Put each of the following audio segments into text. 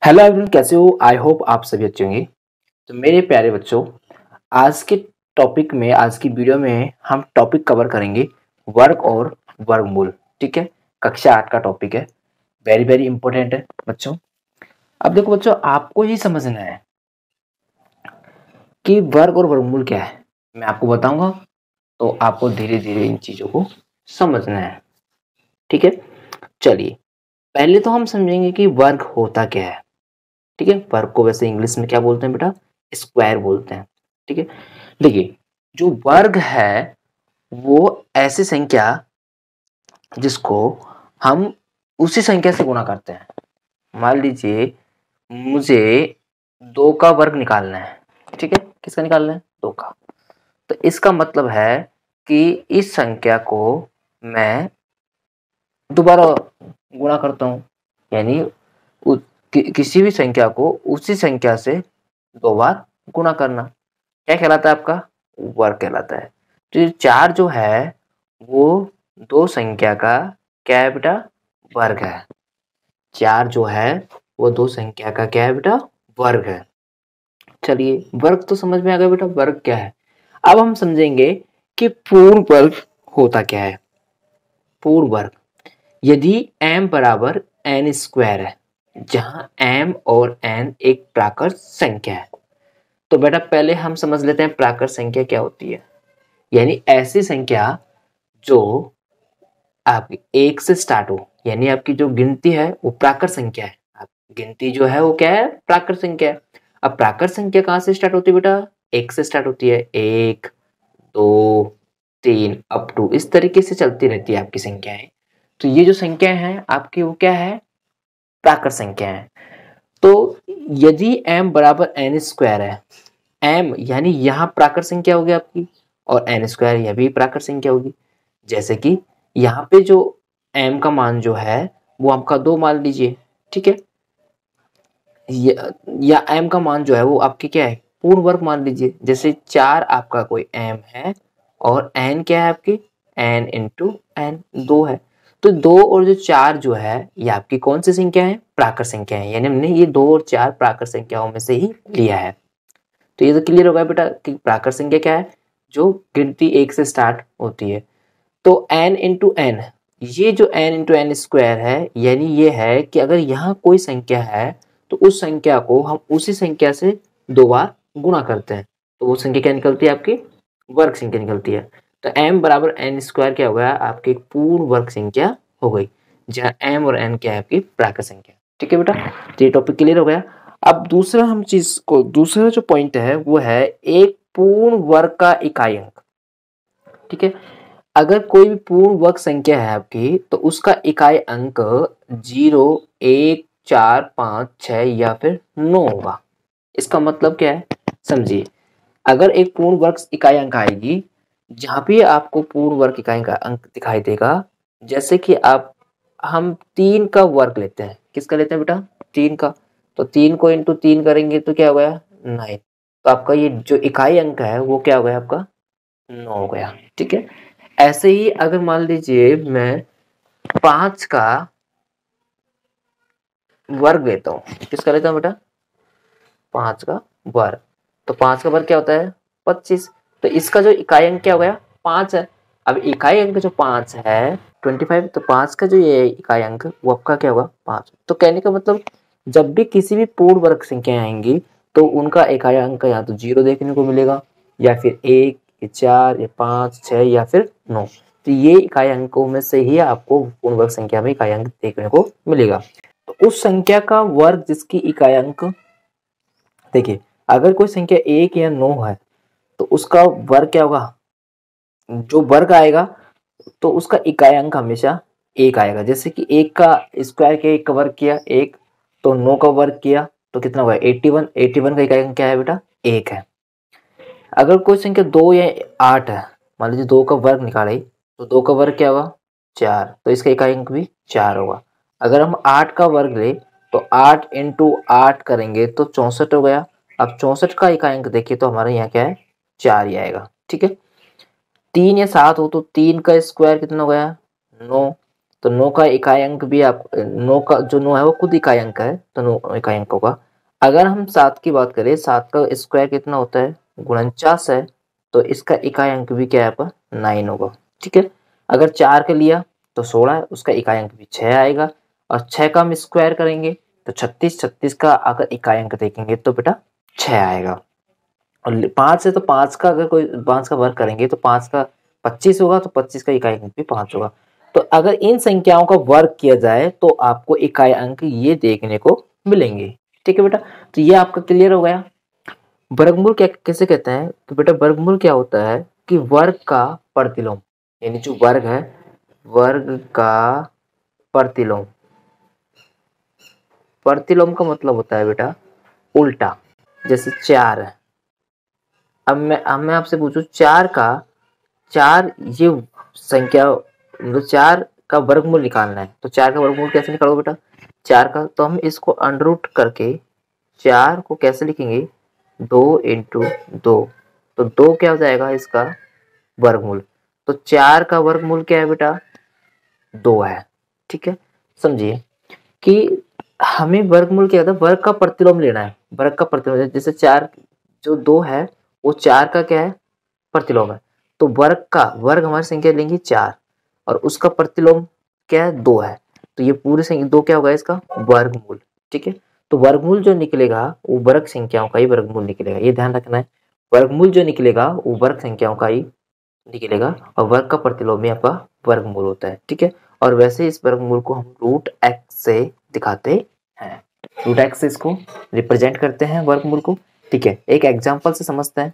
Hello everyone, कैसे हो? I hope आप सभी अच्छे होंगे। तो मेरे प्यारे बच्चों, आज के टॉपिक में, आज की वीडियो में हम टॉपिक कवर करेंगे वर्ग और वर्गमूल। ठीक है, कक्षा 8 का टॉपिक है, वेरी वेरी इंपॉर्टेंट है बच्चों। अब देखो बच्चों, आपको ही समझना है कि वर्ग और वर्गमूल क्या है। मैं आपको बताऊंगा, तो आपको धीरे धीरे इन चीजों को समझना है। ठीक है, चलिए पहले तो हम समझेंगे कि वर्ग होता क्या है। ठीक है, वर्ग को वैसे इंग्लिश में क्या बोलते हैं बेटा? स्क्वायर बोलते हैं। ठीक है, देखिए जो वर्ग है वो ऐसी संख्या जिसको हम उसी संख्या से गुणा करते हैं। मान लीजिए मुझे 2 का वर्ग निकालना है। ठीक है, किसका निकालना है? 2 का। तो इसका मतलब है कि इस संख्या को मैं दोबारा गुणा करता हूँ, यानी किसी भी संख्या को उसी संख्या से 2 बार गुणा करना क्या कहलाता है? आपका वर्ग कहलाता है। तो ये 4 जो है वो 2 संख्या का क्या है बेटा? वर्ग है। 4 जो है वो 2 संख्या का क्या है बेटा? वर्ग है। चलिए, वर्ग तो समझ में आ गया बेटा, वर्ग क्या है। अब हम समझेंगे कि पूर्ण वर्ग होता क्या है। पूर्ण वर्ग, यदि m बराबर n स्क्वायर है, जहां m और n एक प्राकृत संख्या है। तो बेटा पहले हम समझ लेते हैं प्राकृत संख्या क्या होती है। यानी ऐसी संख्या जो आपकी 1 से स्टार्ट हो, यानी आपकी जो गिनती है वो प्राकृत संख्या है। गिनती जो है वो क्या है? प्राकृत संख्या है। अब प्राकृत संख्या कहाँ से स्टार्ट होती है बेटा? 1 से स्टार्ट होती है। 1 2 3 अप टू इस तरीके से चलती रहती है आपकी संख्याएं। तो ये जो संख्याएं हैं आपकी वो क्या है? प्राकृत संख्या है। तो यदि m बराबर n स्क्वायर है, m यानी यहाँ प्राकृत संख्या होगी आपकी, और n स्क्वायर यह भी प्राकृत संख्या होगी। जैसे कि यहाँ पे जो m का मान जो है वो आपका 2 मान लीजिए। ठीक है, या m का मान जो है वो आपकी क्या है? पूर्ण वर्ग मान लीजिए। जैसे 4 आपका कोई m है और n क्या है आपकी? n इंटू n 2 है। तो 2 और जो 4 जो है ये आपकी कौन सी संख्या है? प्राकृत संख्या है। यानी हमने ये 2 और 4 प्राकृत संख्याओं में से ही लिया है। तो ये तो क्लियर होगा बेटा कि प्राकृत संख्या क्या है? जो गिनती 1 से स्टार्ट होती है। तो n इंटू n, ये जो n इंटू n स्क्वायर है, यानी ये है कि अगर यहाँ कोई संख्या है तो उस संख्या को हम उसी संख्या से 2 बार गुणा करते हैं, तो वो संख्या क्या निकलती है? आपकी वर्ग संख्या निकलती है। तो m बराबर n स्क्वायर क्या हो गया? आपकी पूर्ण वर्ग संख्या हो गई, जहाँ m और n क्या है? आपकी प्राकृत संख्या। ठीक है बेटा, तो ये टॉपिक क्लियर हो गया। अब दूसरा जो पॉइंट है वो है एक पूर्ण वर्ग का इकाई अंक। ठीक है, अगर कोई भी पूर्ण वर्ग संख्या है आपकी तो उसका इकाई अंक 0 1 4 5 6 या फिर 9 होगा। इसका मतलब क्या है समझिए। अगर एक पूर्ण वर्ग इकाई अंक आएगी, जहां भी आपको पूर्ण वर्ग इकाई का अंक दिखाई देगा, जैसे कि आप हम 3 का वर्ग लेते हैं। किसका लेते हैं बेटा? 3 का। तो 3 को इंटू 3 करेंगे तो क्या हो गया? 9। तो आपका ये जो इकाई अंक है वो क्या हो गया? आपका 9 हो गया। ठीक है, ऐसे ही अगर मान लीजिए मैं 5 का वर्ग लेता हूँ। किसका लेता हूँ बेटा? 5 का वर्ग। तो 5 का वर्ग क्या होता है? 25। तो इसका जो इकाई अंक क्या हो गया? 5 है। अब इकाई अंक जो 5 है 25, तो 5 का जो ये इकाई अंक वो आपका क्या होगा? 5। तो कहने का मतलब जब भी किसी भी पूर्ण वर्ग संख्या आएंगी तो उनका इकाई अंक या तो 0 देखने को मिलेगा, या फिर 1 या 4 या 5 6 या फिर 9। तो ये इकाई अंकों में से ही आपको पूर्ण वर्ग संख्या में इकाई अंक देखने को मिलेगा। तो उस संख्या का वर्ग जिसकी इकाई अंक, देखिए अगर कोई संख्या 1 या 9 है तो उसका वर्ग क्या होगा? जो वर्ग आएगा तो उसका इकाई अंक हमेशा 1 आएगा। जैसे कि 1 का स्क्वायर किया, 1 का वर्ग किया 1, तो 9 का वर्ग किया तो कितना हुआ? 81। 81 का इकाई अंक क्या है बेटा? 1 है। अगर कोई संख्या 2 या 8 है, मान लीजिए 2 का वर्ग निकाले, तो 2 का वर्ग क्या होगा? 4, तो इसका इकाई अंक भी 4 होगा। अगर हम 8 का वर्ग ले तो 8 इंटू 8 करेंगे तो 64 हो गया। अब 64 का इकाई अंक देखिए तो हमारे यहाँ क्या है? 4 ही आएगा। ठीक है, 3 या 7 हो तो 3 का स्क्वायर कितना हो गया? 9। तो 9 का इकाई अंक भी आप 9 का जो 9 है वो खुद इकाई अंक है, तो 9 इकाई अंक होगा। अगर हम 7 की बात करें, 7 का स्क्वायर कितना होता है, 49 है, तो इसका इकाई अंक भी क्या है आपका 9 होगा। ठीक है, अगर 4 का लिया तो 16 है, उसका इकाई अंक भी 6 आएगा। और 6 का हम स्क्वायर करेंगे तो 36, 36 का अगर इकाई अंक देखेंगे तो बेटा 6 आएगा। और 5 है तो 5 का अगर कोई 5 का वर्ग करेंगे तो 5 का 25 होगा, तो 25 का इकाई अंक भी 5 होगा। तो अगर इन संख्याओं का वर्ग किया जाए तो आपको इकाई अंक ये देखने को मिलेंगे। ठीक है बेटा, तो ये आपका क्लियर हो गया। वर्गमूल क्या कैसे कहते हैं, तो बेटा वर्गमूल क्या होता है कि वर्ग का प्रतिलोम, यानी जो वर्ग है वर्ग का प्रतिलोम। प्रतिलोम का मतलब होता है बेटा उल्टा। जैसे 4 है, अब मैं आपसे पूछूं 4 ये संख्या मतलब 4 का वर्गमूल निकालना है, तो 4 का वर्गमूल कैसे निकालोगे बेटा, 4 का तो हम इसको अंडर रूट करके 4 को कैसे लिखेंगे, 2 इंटू 2, तो 2 क्या हो जाएगा इसका वर्गमूल। तो 4 का वर्गमूल क्या है बेटा 2 है। ठीक है, समझिए कि हमें वर्गमूल क्या होता है, वर्ग का प्रतिलोम लेना है। वर्ग का प्रतिलोम जैसे 4 जो 2 है वो 4 का क्या है प्रतिलोम है, तो वर्ग हमारी संख्या लेंगे 4 और उसका प्रतिलोम क्या है 2 है, तो ये पूरी संख्या 2 क्या होगा इसका वर्गमूल। ठीक है, तो वर्गमूल जो निकलेगा वो वर्ग संख्याओं का ही वर्गमूल निकलेगा, ये ध्यान रखना है। वर्गमूल जो निकलेगा वो वर्ग संख्याओं का ही निकलेगा और वर्ग का प्रतिलोम ही आपका वर्गमूल होता है। ठीक है, और वैसे इस वर्गमूल को हम रूट एक्स से दिखाते हैं, रूट एक्स से इसको रिप्रेजेंट करते हैं वर्गमूल को। ठीक है, एक एग्जांपल से समझते हैं।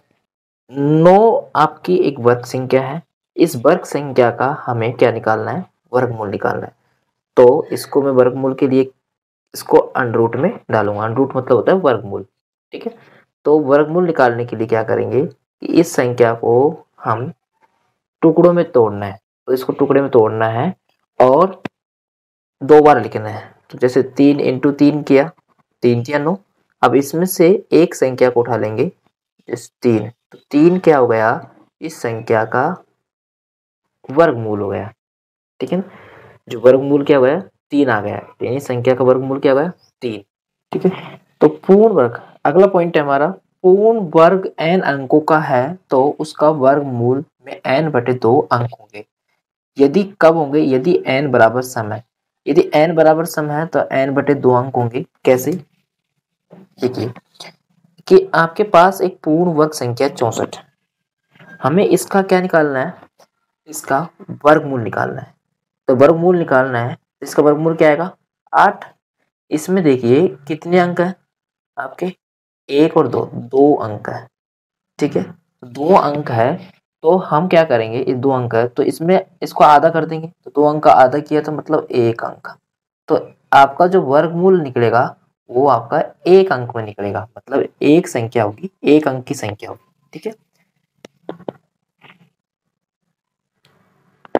9 आपकी एक वर्ग संख्या है, इस वर्ग संख्या का हमें क्या निकालना है वर्गमूल निकालना है। तो इसको मैं वर्गमूल के लिए इसको अंडर रूट में डालूंगा, अंडर रूट मतलब होता है वर्गमूल। ठीक है, तो वर्गमूल निकालने के लिए क्या करेंगे कि इस संख्या को हम टुकड़ों में तोड़ना है, तो इसको टुकड़े में तोड़ना है और 2 बार लिखना है। तो जैसे 3 इंटू 3 किया, 3 किया 9। अब इसमें से एक संख्या को उठा लेंगे, जैसे 3, तो 3 क्या हो गया इस संख्या का वर्गमूल हो गया। ठीक है ना, जो वर्गमूल क्या हो गया 3 आ गया, यानी संख्या का वर्गमूल क्या हो गया 3। ठीक है, तो पूर्ण वर्ग अगला पॉइंट है हमारा, पूर्ण वर्ग n अंकों का है तो उसका वर्गमूल में n/2 अंक होंगे। यदि कब होंगे, यदि n बराबर सम है, यदि n बराबर सम है तो n/2 अंक होंगे। कैसे, देखिए कि आपके पास एक पूर्ण वर्ग संख्या 64, हमें इसका क्या निकालना है, इसका वर्गमूल निकालना है। तो वर्गमूल निकालना है, इसका वर्गमूल क्या आएगा 8। इसमें देखिए कितने अंक है आपके 1 और 2, 2 अंक है। ठीक है, 2 अंक है, तो हम क्या करेंगे, ये 2 अंक है तो इसमें इसको आधा कर देंगे, तो 2 अंक का आधा किया तो मतलब 1 अंक, तो आपका जो वर्गमूल निकलेगा वो आपका 1 अंक में निकलेगा, मतलब एक संख्या होगी, 1 अंक की संख्या होगी। ठीक है,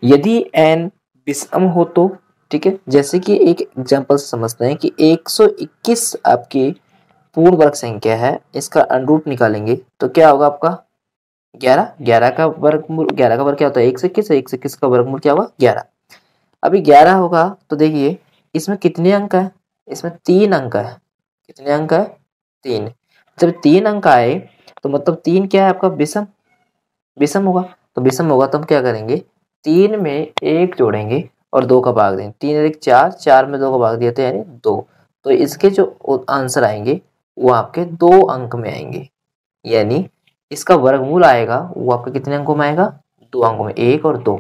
यदि n विषम हो तो, ठीक है, जैसे कि एक एग्जांपल समझते हैं कि 121 आपकी पूर्ण वर्ग संख्या है, इसका अंडरूट निकालेंगे तो क्या होगा आपका 11। 11 का वर्गमूल, 11 का वर्ग क्या होता है 121, 121 का वर्गमूल क्या होगा 11। अभी 11 होगा तो देखिए इसमें कितने अंक है, इसमें 3 अंक है। कितने अंक है 3। जब 3 अंक आए तो मतलब 3 क्या है आपका विषम, विषम होगा। तो विषम होगा तो हम क्या करेंगे 3 में 1 जोड़ेंगे और 2 का भाग देंगे, 3 1 4, 4 में 2 का भाग दिया तो यानी 2। तो इसके जो आंसर आएंगे वो आपके 2 अंक में आएंगे, यानी इसका वर्गमूल आएगा वो आपका कितने अंकों में आएगा 2 अंकों में, 1 और 2।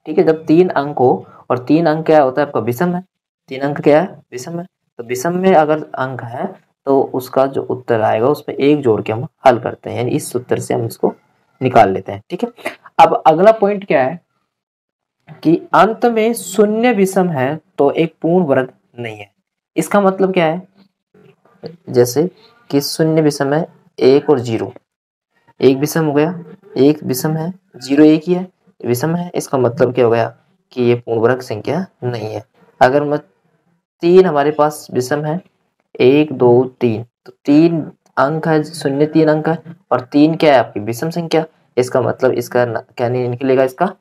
ठीक है, जब 3 अंक हो और 3 अंक क्या होता है आपका विषम है, 3 अंक क्या है विषम है, तो विषम में अगर अंक है तो उसका जो उत्तर आएगा उसमें 1 जोड़ के हम हल करते हैं, यानी इस सूत्र से हम इसको निकाल लेते हैं। ठीक है, अब अगला पॉइंट क्या है कि अंत में शून्य विषम है तो एक पूर्ण वर्ग नहीं है। इसका मतलब क्या है, जैसे कि शून्य विषम है 1 और 0, 1 विषम हो गया, 1 विषम है, 0 1 ही है, विषम है, इसका मतलब क्या हो गया कि ये पूर्ण वर्ग संख्या नहीं है। अगर मैं 3 हमारे पास विषम है 1 2 3, तो 3 अंक है, शून्य 3 अंक है और 3 क्या है आपकी विषम संख्या, इसका मतलब इसका क्या नहीं निकलेगा, इसका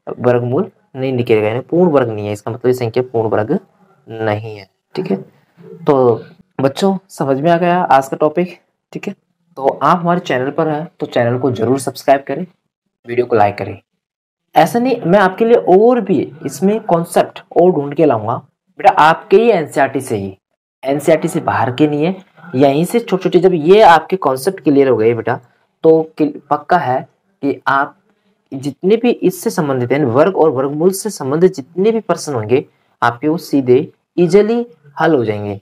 वर्गमूल नहीं निकलेगा, यानी पूर्ण वर्ग नहीं है, इसका मतलब ये संख्या पूर्ण वर्ग नहीं है। ठीक है, तो बच्चों समझ में आ गया आज का टॉपिक। ठीक है, तो आप हमारे चैनल पर हैं तो चैनल को जरूर सब्सक्राइब करें, वीडियो को लाइक करें। ऐसा नहीं, मैं आपके लिए और भी इसमें कॉन्सेप्ट और ढूंढ के लाऊंगा बेटा, आपके ही एनसीईआरटी से ही, एनसीईआरटी से बाहर के नहीं है, यहीं से छोटे छोटे जब ये आपके कॉन्सेप्ट क्लियर हो गए बेटा, तो पक्का है कि आप जितने भी इससे संबंधित हैं, वर्ग और वर्गमूल से संबंधित जितने भी प्रश्न होंगे आपके वो सीधे इजिली हल हो जाएंगे।